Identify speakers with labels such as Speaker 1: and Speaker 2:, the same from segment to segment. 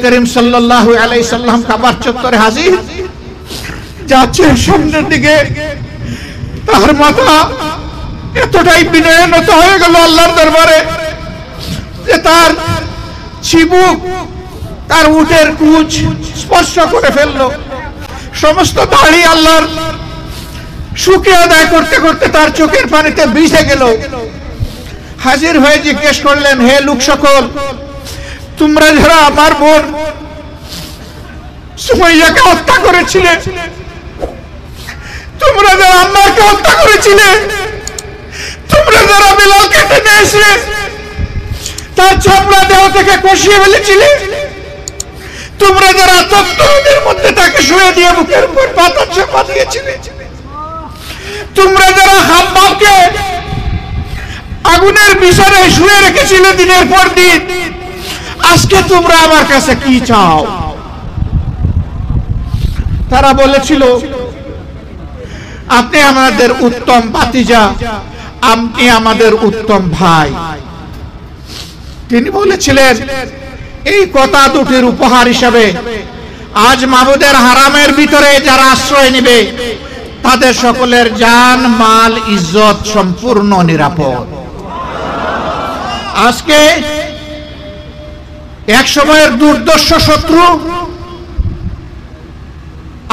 Speaker 1: করিম সাল্লাল্লাহু আলাইহি সাল্লাম কাবার চত্বরে হাজির, যাচ্ছে সামনের দিকে, তার মাথা এতটাই বিনয়নত হয়ে গেল আল্লাহর দরবারে যে তার চিবুক তার উটের কুচ স্পর্শ করে ফেললো। সমস্ত দাড়ি আল্লাহর শুকরিয়া আদায় করতে করতে তার চোখের পানিতে ভিজে গেল। হাজির হয়ে জিজ্ঞেস করলেন, হে লোক সকল, তোমরা যারা আমার বোন সুমাইয়াকে হত্যা করেছিলে, তোমরা যারা আম্মারকে হত্যা করেছিলে, তোমরা যারা বিলালকে টেনে এসে তার চামড়া দেহ থেকে কষিয়ে ফেলেছিলে, তোমরা যারা তপ্তদের মধ্যে তাকে শুয়ে দিয়ে বুকের উপর পাতা চাপা দিয়েছিলে, তোমরা যারা হাম্মামকে আগুনের বিছানায় শুয়ে রেখেছিলে দিনের পর দিন, আজকে তোমরা আমার কাছে কি চাও? তারা বলেছিল, আপনি আমাদের উত্তম ভাতিজা, আপনি আমাদের উত্তম ভাই। তিনি বলেছিলেন, এই কথা দুটির উপহার হিসাবে আজ মাবুদের হারামের ভিতরে যারা আশ্রয় নেবে তাদের সকলের জান মাল ইজ্জত সম্পূর্ণ নিরাপদ। আজকে এক সময়ের দুর্দর্শ শত্রু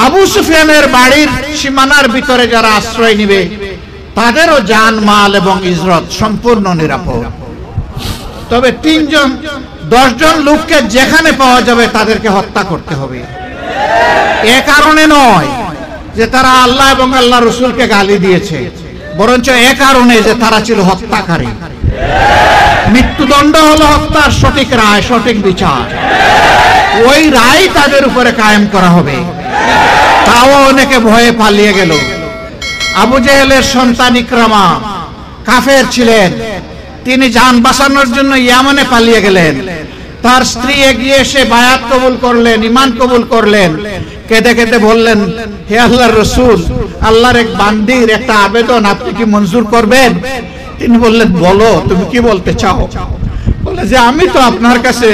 Speaker 1: আবু সুফিয়ানের বাড়ির সীমানার ভিতরে যারা আশ্রয় নেবে তাদেরও জান মাল এবং ইজ্জত সম্পূর্ণ নিরাপদ। তবে 10 জন লোককে যেখানে পাওয়া যাবে তাদেরকে হত্যা করতে হবে। এ কারণে নয় যে তারা আল্লাহ এবং আল্লাহ রসুলকে গালি দিয়েছে, বরঞ্চ এ কারণে যে তারা ছিল হত্যাকারী। মৃত্যুদণ্ড হলো হত্যার সঠিক রায়, সঠিক বিচার। ওই রায় তাদের উপরে কায়েম করা হবে। তাও অনেকে ভয়ে পালিয়ে গেল। আবু জেহেলের সন্তান ইকরামা কাফের ছিলেন, তিনি জান বাঁচানোর জন্য ইয়ামানে পালিয়ে গেলেন। তার স্ত্রী এগিয়ে এসে বায়াত কবুল করলেন, ঈমান কবুল করলেন। কেঁদে কেঁদে বললেন, হে আল্লাহর রাসূল, আল্লাহর এক বান্দির একটা আবেদন আপনি কি মঞ্জুর করবেন? তিনি বললেন, বলো, তুমি কি বলতে চাও? বলে যে আমি তো আপনার কাছে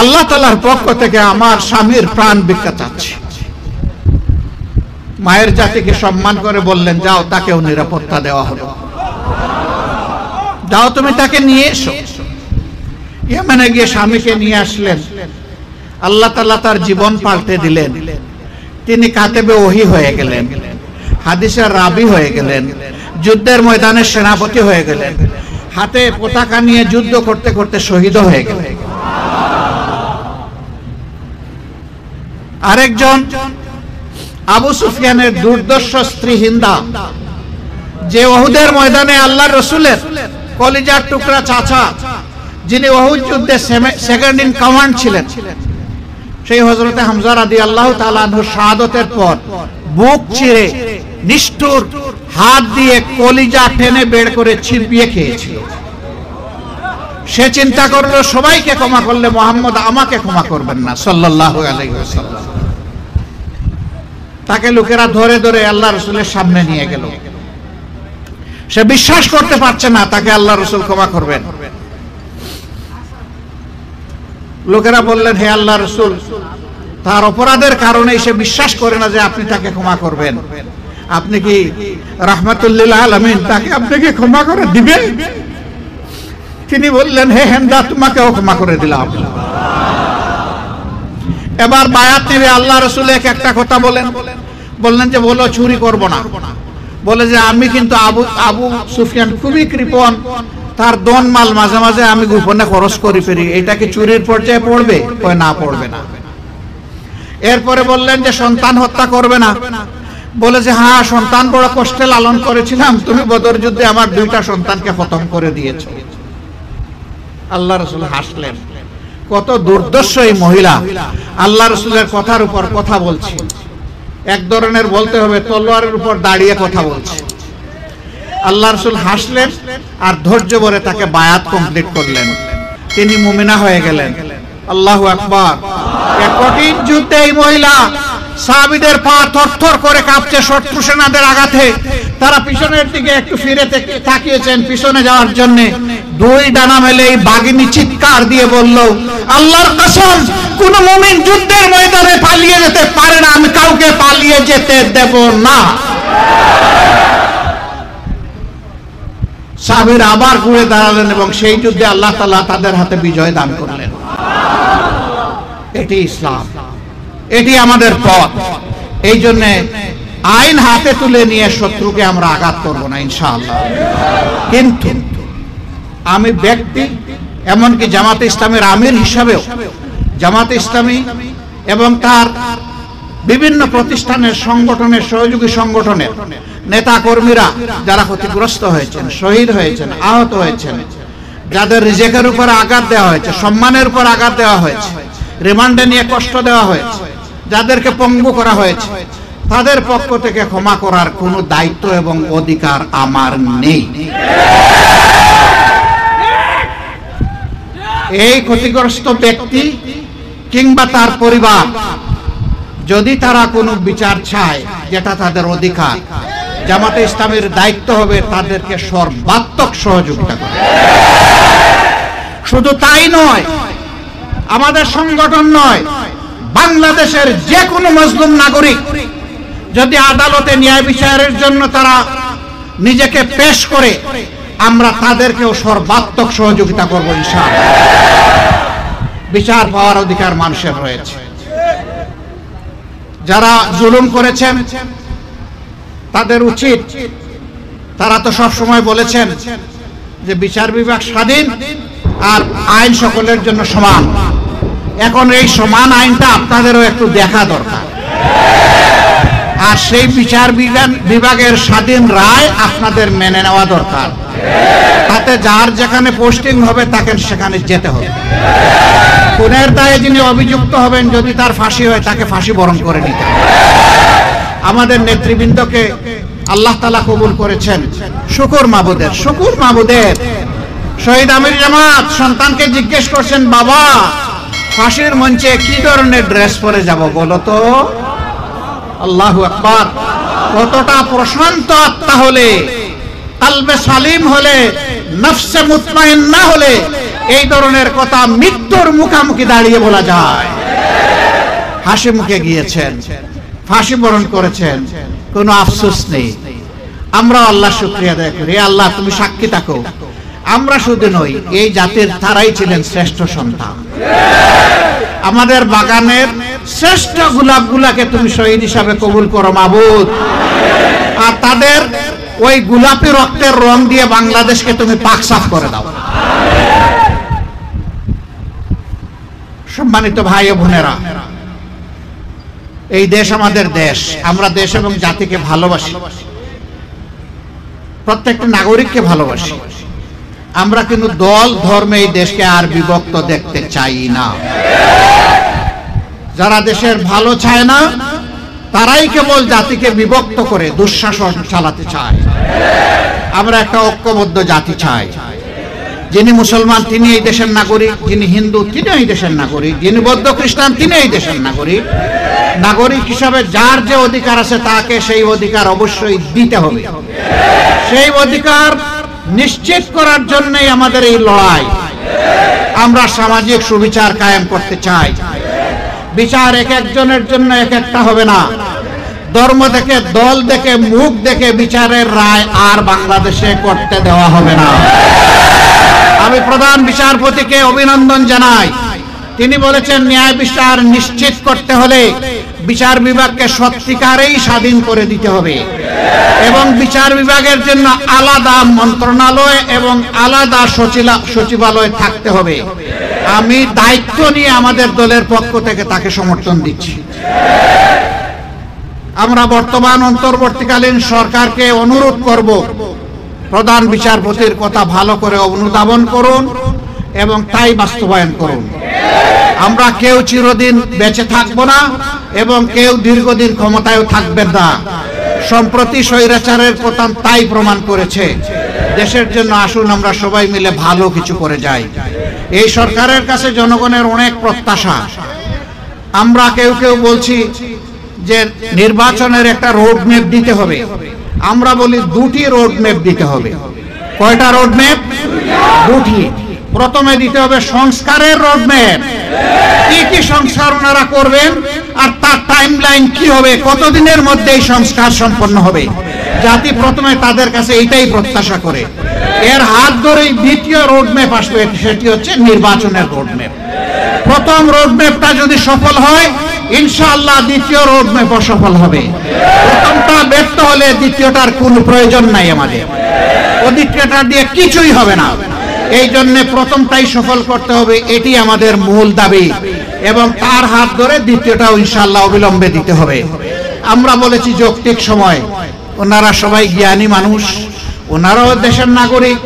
Speaker 1: আল্লাহ তাআলার পক্ষ থেকে আমার স্বামীর প্রাণ ভিক্ষা চাচ্ছি। মায়ের জাতিকে সম্মান করে বললেন, যাও, তাকেও নিরাপত্তা দেওয়া হলো। যাও, তুমি তাকে নিয়ে এসো। ইয়েমেনে গিয়ে স্বামীকে নিয়ে আসলেন। আল্লাহ তাআলা তার জীবন পাল্টে দিলেন। তিনি কাতেবে ওহী হয়ে গেলেন, হাদিসের রাবি হয়ে গেলেন, যুদ্ধের ময়দানে সেনাপতি হয়ে গেলেন, হাতে পতাকা নিয়ে যুদ্ধ করতে করতে শহীদ হয়ে গেলেন। আরেকজন আবু সুফিয়ানের দুর্দর্শ স্ত্রী হিন্দা, যে উহুদের ময়দানে আল্লাহর রাসূলের কলিজার টুকরা চাচা, যিনি উহুদ যুদ্ধে সেকেন্ড ইন কমান্ড ছিলেন, সেই হযরতে হামজা রাদিয়াল্লাহু তাআলা আনহুর শাহাদাতের পর বুক চিরে নিষ্ঠুর হাত দিয়ে কলিজা টেনে বের করে ছিপিয়ে খেয়েছিল। সে চিন্তা করলো, সবাইকে ক্ষমা করলে মুহাম্মদ আমাকে ক্ষমা করবেন না সাল্লাল্লাহু আলাইহি ওয়াসাল্লাম। তাকে লোকেরা ধরে ধরে আল্লাহ রাসূলের সামনে নিয়ে গেল। সে বিশ্বাস করতে পারছে না তাকে আল্লাহ রাসূল ক্ষমা করবেন। লোকেরা বললেন, হে আল্লাহ রাসূল, তার অপরাধের কারণে সে বিশ্বাস করে না যে আপনি তাকে ক্ষমা করবেন। আপনি কি রাহমাতুল লিল আলামিন, তাকে আপনি কি ক্ষমা করে দিবেন? তিনি বললেন, হে হিন্দা, তোমাকেও ক্ষমা করে দিলাম। এবার বায়াত নেবে। আল্লাহ রাসূল একটা কথা বললেন যে, বলো, চুরি করব না। বলে যে, আমি কিন্তু আবু সুফিয়ান খুবই কৃপণ, তার দন মাল মাঝে মাঝে আমি গোপনে খরচ করে ফেরি, এটা কি চুরির পর্যায়ে পড়বে? কয় না, পড়বে না। এরপরে বললেন যে, সন্তান হত্যা করবে না। বলে যে, হ্যাঁ, সন্তান বড় কষ্টে লালন করেছিলাম, তুমি বদর যুদ্ধে আমার 2টা সন্তানকে খতম করে দিয়েছো। আল্লাহ রাসূল হাসলেন। কত দুর্দর্শ এই মহিলা, আল্লাহ রাসূলের কথার উপর কথা বলছে। এক ধরনের বলতে হবে তলোয়ারের উপর দাঁড়িয়ে কথা বলছে। আল্লাহ রাসূল হাসলেন আর ধৈর্য ধরে তাকে বায়াত কমপ্লিট করলেন। তিনি মুমিনা হয়ে গেলেন। আল্লাহু আকবার। এক কঠিন যুদ্ধে এই মহিলা, সাহাবীদের পা থরথর করে কাঁপছে শত্রু সেনাদের আঘাতে। তারা পিছনের দিকে একটু ফিরে তাকিয়েছেন পিছনে যাওয়ার জন্য। দুই ডানা মেলেই বাঘিনী চিৎকার দিয়ে বলল, আল্লাহর কসম, কোন মুমিন যুদ্ধের ময়দানে পালিয়ে যেতে পারে না, আমি কাউকে পালিয়ে যেতে দেব না। সাহাবীরা আবার ঘুরে দাঁড়ালেন এবং সেই যুদ্ধে আল্লাহ তাআলা তাদের হাতে বিজয় দান করলেন। এটি ইসলাম, এটি আমাদের পথ। এই জন্য আইন হাতে তুলে নিয়ে শত্রুকে আমরা আঘাত করব না ইনশাআল্লাহ। কিন্তু আমি ব্যক্তি, এমনকি জামাতে ইসলামের আমির হিসাবেও জামাতে ইসলামী এবং তার বিভিন্ন প্রতিষ্ঠানের সংগঠনের সহযোগী সংগঠনের নেতা কর্মীরা যারা ক্ষতিগ্রস্ত হয়েছেন, শহীদ হয়েছেন, আহত হয়েছেন, যাদের রিজেকের উপর আঘাত দেওয়া হয়েছে, সম্মানের উপর আঘাত দেওয়া হয়েছে, রিমান্ডে নিয়ে কষ্ট দেওয়া হয়েছে, যাদেরকে পঙ্গু করা হয়েছে, তাদের পক্ষ থেকে ক্ষমা করার কোনো দায়িত্ব এবং অধিকার আমার নেই। এই ক্ষতিগ্রস্ত ব্যক্তি কিংবা তার পরিবার যদি তারা কোনো বিচার চায়, যেটা তাদের অধিকার, জামাতে ইসলামের দায়িত্ব হবে তাদেরকে সর্বাত্মক সহযোগিতা করা। শুধু তাই নয়, আমাদের সংগঠন নয়, বাংলাদেশের যে কোনো মজলুম নাগরিক যদি আদালতে ন্যায় বিচারের জন্য তারা নিজেকে পেশ করে, আমরা তাদেরকেও সর্বাত্মক সহযোগিতা করব ইনশাআল্লাহ। বিচার পাওয়ার অধিকার মানুষের রয়েছে। যারা জুলুম করেছেন তাদের উচিত, তারা তো সব সময় বলেছেন যে বিচার বিভাগ স্বাধীন আর আইন সকলের জন্য সমান। এখন এই সমান আইনটা আপনাদেরও একটু দেখা দরকার। আর সেই বিচার বিভাগের স্বাধীন রায় আপনাদের মেনে নেওয়া দরকার। তাতে যার যেখানে পোস্টিং হবে তাকে সেখানে যেতে হবে। খুনের দায়ে যিনি অভিযুক্ত হবেন, যদি তার ফাঁসি হয় তাকে ফাঁসি বরণ করে নিতে হবে। আমাদের নেতৃবৃন্দকে আল্লাহ তাআলা কবুল করেছেন। শুকর মাবুদের, শুকর মাবুদের। শহীদ আমির জামাত সন্তানকে জিজ্ঞেস করছেন, বাবা ফাঁসির মঞ্চে কি ধরনের ড্রেস পরে যাব বলো তো? আল্লাহু আকবার। কতটা প্রশান্ত আত্মা হলে, কলবে সালিম হলে, নফসে মুতমাইন্না হলে এই ধরনের কথা মৃত্যুর মুখোমুখি দাঁড়িয়ে বলা যায়। হাসি মুখে গিয়েছেন, ফাঁসি বরণ করেছেন, কোনো আফসোস নেই। আমরা আল্লাহ শুকরিয়া আদায় করি। আল্লাহ তুমি সাক্ষী থাকো, আমরা শুধু নই, এই জাতির তারাই ছিলেন শ্রেষ্ঠ সন্তান। আমাদের বাগানের শ্রেষ্ঠ গোলাপগুলাকে তুমি শহীদ হিসাবে কবুল করো মাবুদ। আর তাদের ওই গোলাপি রক্তের রং দিয়ে বাংলাদেশকে তুমি পাক সাফ করে দাও। সম্মানিত ভাই ও বোনেরা, এই দেশ আমাদের দেশ। আমরা দেশ এবং জাতিকে ভালোবাসি, প্রত্যেকটা নাগরিককে ভালোবাসি। আমরা কিন্তু দল ধর্মে এই দেশকে আর বিভক্ত দেখতে চাই না। যারা দেশের ভালো চায় না, তারাই কেবল জাতিকে বিভক্ত করে দুঃশাসন চালাতে চায়। আমরা একটা ঐক্যবদ্ধ জাতি চাই। যিনি মুসলমান তিনি এই দেশের নাগরিক, যিনি হিন্দু তিনি এই দেশের নাগরিক, যিনি বৌদ্ধ খ্রিস্টান তিনি এই দেশের নাগরিক। নাগরিক হিসাবে যার যে অধিকার আছে তাকে সেই অধিকার অবশ্যই দিতে হবে। সেই অধিকার নিশ্চিত করার জন্যই আমাদের এই লড়াই। আমরা সামাজিক সুবিচার কায়েম করতে চাই। বিচার এক একজনের জন্য এক একটা হবে না। ধর্ম দেখে, দল দেখে, মুখ দেখে বিচারের রায় আর বাংলাদেশে করতে দেওয়া হবে না। আমি প্রধান বিচারপতিকে অভিনন্দন জানাই। তিনি বলেছেন ন্যায় বিচার নিশ্চিত করতে হলে বিচার বিভাগকে সত্যিকারেই স্বাধীন করে দিতে হবে এবং বিচার বিভাগের জন্য আলাদা মন্ত্রণালয় এবং আলাদা সচিবালয় থাকতে হবে। আমি দায়িত্ব নিয়ে আমাদের দলের পক্ষ থেকে তাকে সমর্থন দিচ্ছি। আমরা বর্তমান অন্তর্বর্তীকালীন সরকারকে অনুরোধ করব, প্রধান বিচারপতির কথা ভালো করে অনুধাবন করুন এবং তাই বাস্তবায়ন করুন। আমরা কেউ চিরদিন বেঁচে থাকবো না এবং কেউ দীর্ঘদিন ক্ষমতায়ও থাকবেন না। সম্প্রতি স্বৈরাচারের পতন তাই প্রমাণ করেছে। দেশের জন্য আসুন আমরা সবাই মিলে ভালো কিছু করে যাই। এই সরকারের কাছে জনগণের অনেক প্রত্যাশা। আমরা কেউ কেউ বলছি যে নির্বাচনের একটা রোড ম্যাপ দিতে হবে। আমরা বলি দুটি রোড ম্যাপ দিতে হবে। কয়টা রোড ম্যাপ? দুটি। প্রথমে দিতে হবে সংস্কারের রোডম্যাপ, কি কি সংস্কার ওনারা করবেন আর তার টাইমলাইন কি হবে, কতদিনের মধ্যে এই সংস্কার সম্পন্ন হবে। জাতি প্রথমে তাদের কাছে এইটাই প্রত্যাশা করে। এর হাত ধরেই দ্বিতীয় রোডম্যাপ আসবে, সেটি হচ্ছে নির্বাচনের রোডম্যাপ। প্রথম রোডম্যাপটা যদি সফল হয়, ইনশাআল্লাহ দ্বিতীয় রোডম্যাপও সফল হবে। প্রথমটা ব্যর্থ হলে দ্বিতীয়টার কোনো প্রয়োজন নাই আমাদের, ও দ্বিতীয়টা দিয়ে কিছুই হবে না। এই জন্য প্রথমটাই সফল করতে হবে, এটি আমাদের মূল দাবি, এবং তার হাত ধরে দ্বিতীয়টাও ইনশাআল্লাহ অবিলম্বে দিতে হবে। আমরা বলেছি যৌক্তিক সময়, ওনারা সবাই জ্ঞানী মানুষ, ওনারাও দেশের নাগরিক।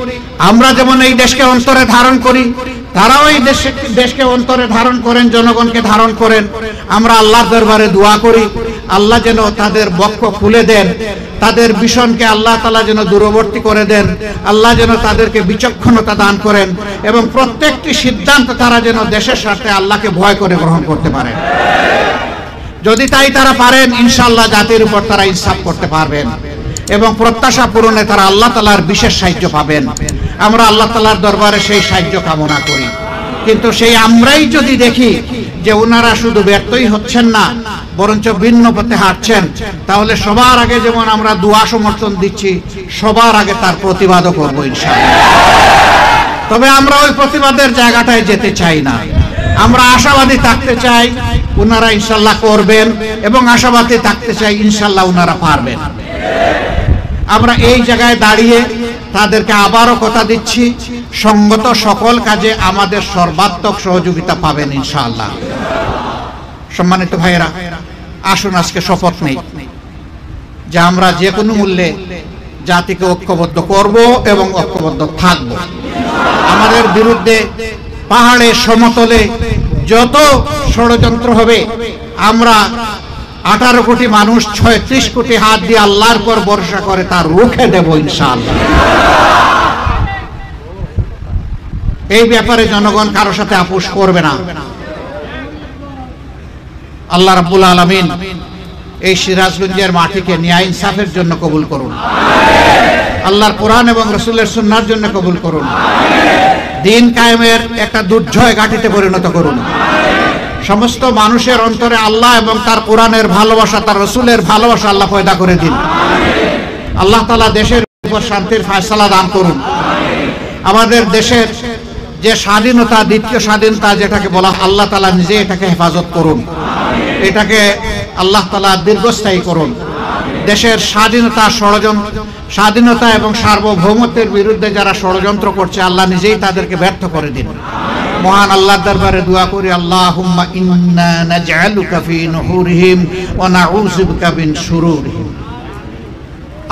Speaker 1: আমরা যেমন এই দেশকে অন্তরে ধারণ করি, তারাও এই দেশকে অন্তরে ধারণ করেন, জনগণকে ধারণ করেন। আমরা আল্লাহর দরবারে দোয়া করি, আল্লাহ যেন তাদের বক্ষ খুলে দেন, তাদের ভীষণকে আল্লাহ তাআলা যেন দূরবর্তী করে দেন, আল্লাহ যেন তাদেরকে বিচক্ষণতা দান করেন, এবং প্রত্যেকটি সিদ্ধান্ত তারা যেন দেশের স্বার্থে আল্লাহকে ভয় করে গ্রহণ করতে পারেন। যদি তাই তারা পারেন, ইনশাআল্লাহ জাতির উপর তারা ইনসাফ করতে পারবেন, এবং প্রত্যাশা পূরণে তারা আল্লাহ তাআলার বিশেষ সাহায্য পাবেন। আমরা আল্লাহ তাআলার দরবারে সেই সাহায্য কামনা করি। কিন্তু সেই আমরাই যদি দেখি যে ওনারা শুধু ব্যর্থই হচ্ছেন না, বরঞ্চ ভিন্ন পথে হাঁটছেন, তাহলে সবার আগে যেমন আমরা দোয়া সমর্থন দিচ্ছি, সবার আগে তার প্রতিবাদও করবো ইনশাআল্লাহ। তবে আমরা ওই প্রতিবাদের জায়গাটায় যেতে চাই না, আমরা আশাবাদী থাকতে চাই ওনারা ইনশাআল্লাহ করবেন, এবং আশাবাদী থাকতে চাই ইনশাআল্লাহ ওনারা পারবেন। আমরা এই জায়গায় দাঁড়িয়ে তাদেরকে আবারও কথা দিচ্ছি, সঙ্গত সকল কাজে আমাদের সর্বাত্মক সহযোগিতা পাবেন ইনশাআল্লাহ। সম্মানিত ভাইয়েরা, আসুন আজকে শপথ নেই যে আমরা যে কোনো মূল্যে জাতিকে ঐক্যবদ্ধ করব এবং ঐক্যবদ্ধ থাকব। আমাদের বিরুদ্ধে পাহাড়ে সমতলে যত ষড়যন্ত্র হবে, আমরা 18 কোটি মানুষ 36 কোটি হাত দিয়ে আল্লাহর উপর ভরসা করে তার রুখে দেব ইনশাআল্লাহ। এই ব্যাপারে জনগণ কারো সাথে আপোষ করবে না। আল্লাহ রাব্বুল আলামিন এই সিরাজগঞ্জের মাটিকে ন্যায় ইনসাফের জন্য কবুল করুন, আল্লাহর কোরআন এবং রাসূলের সুন্নাহর জন্য কবুল করুন, দ্বীন কায়েমের একটা দুর্জয় ঘাঁটিতে পরিণত করুন। সমস্ত মানুষের অন্তরে আল্লাহ এবং তার কোরআনের ভালোবাসা, তার রাসূলের ভালোবাসা আল্লাহ পয়দা করে দিন। আল্লাহ তাআলা দেশের উপর শান্তির ফয়সালা দান করুন। আমাদের দেশের যে স্বাধীনতা, দ্বিতীয় স্বাধীনতা যেটাকে বলা, আল্লাহ তাআলা নিজে এটাকে হেফাজত করুন, এটাকে আল্লাহ তাআলা দীর্ঘস্থায়ী করুন। দেশের স্বাধীনতা এবং সার্বভৌমত্বের বিরুদ্ধে যারা ষড়যন্ত্র করছে, আল্লাহ নিজেই তাদেরকে ব্যর্থ করে দিন। মহান আল্লাহর দরবারে দোয়া করি, আল্লাহুম্মা ইন্না নাজআলুকা ফি নুহুরিহিম ওয়া নাউযু বিকা মিন শুরুরিহিম।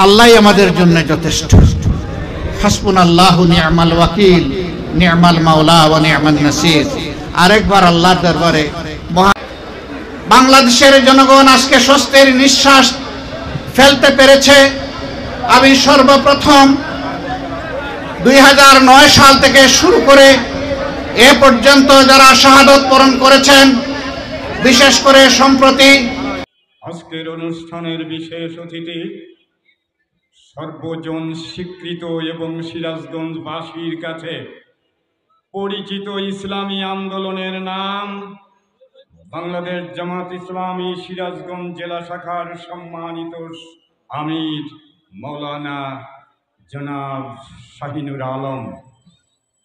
Speaker 1: আল্লাহই আমাদের জন্য যথেষ্ট। হাসবুনাল্লাহু নি'মাল ওয়াকিল, নি'মাল মাওলা ওয়া নি'মান নাসির। আরেকবার আল্লাহর দরবারে বাংলাদেশের জনগণ আজকে স্বস্তির নিঃশ্বাস ফেলতে পেরেছে। আমি সর্বপ্রথম 2009 সাল থেকে শুরু করে এ পর্যন্ত যারা শাহাদত বরণ করেছেন, বিশেষ করে সম্প্রতি
Speaker 2: আজকের অনুষ্ঠানের বিশেষ অতিথি, সর্বজন স্বীকৃত এবং সিরাজগঞ্জবাসীর কাছে পরিচিত ইসলামী আন্দোলনের নাম বাংলাদেশ জামাত ইসলামী সিরাজগঞ্জ জেলা শাখার সম্মানিত আমির মৌলানা জনাব শাহিনুর আলম,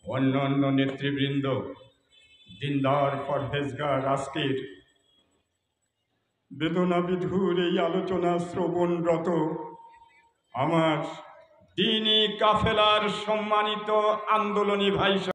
Speaker 2: অন্যান্য নেতৃবৃন্দ, দিনদার পরহেজগার, আজকের বেদনাবিধুর এই আলোচনা শ্রবণরত আমার দ্বীনি কাফেলার সম্মানিত আন্দোলনী ভাই